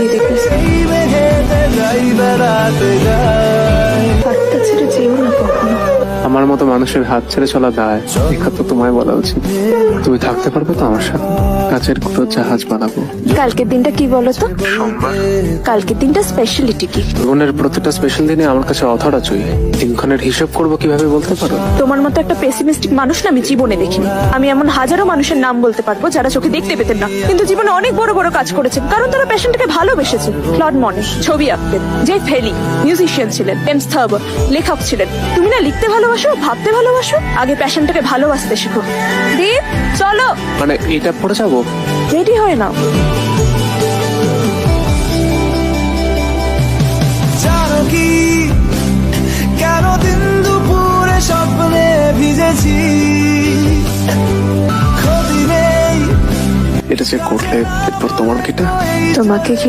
দিয়ে দেখেছি। হাতটা ছেড়ে যেও না কখনো। আমার মতো মানুষের হাত ছেড়ে চলা দায়, এটা তো তোমায় বলা উচিত। তুমি থাকতে পারবে তো আমার সাথে? কাচের কুটোর জাহাজ বানাবো। কালকের দিনটা কি বলো তো? কালকের দিনটা স্পেশালিটি কি? জীবনের প্রতিটা স্পেশাল দিনে আমার কাছে অধরাচই। দিনক্ষণের হিসাব করবো কিভাবে বলতে পারো? তোমার মতো একটা পেসিমিস্টিক মানুষ না আমি জীবনে দেখিনি। আমি এমন হাজারো মানুষের নাম বলতে পারবো যারা চোখে দেখতে পেতেন না, কিন্তু জীবনে অনেক বড় বড় কাজ করেছেন, কারণ তারা পেশেন্টকে ভালোবেসেছে। ক্লড মনে ছবি আঁকতেন, জে ফেলি মিউজিশিয়ান ছিলেন, টেন্স থার্বার লেখক ছিলেন। তুমি না লিখতে ভালোবাসো, ভাবতে ভালোবাসো, আগে পেশেন্টকে ভালোবাসতে শিখো। দীপ চলো, মানে এটা পড়ে যাবো? রেডি হয়ে নাও। জানো কি কেন দিন দুপুরে স্বপ্নে ভিজেছি, ক্ষতি নেই এটা যে করলে এরপর তোমার কিটা তোমাকে ঘিরে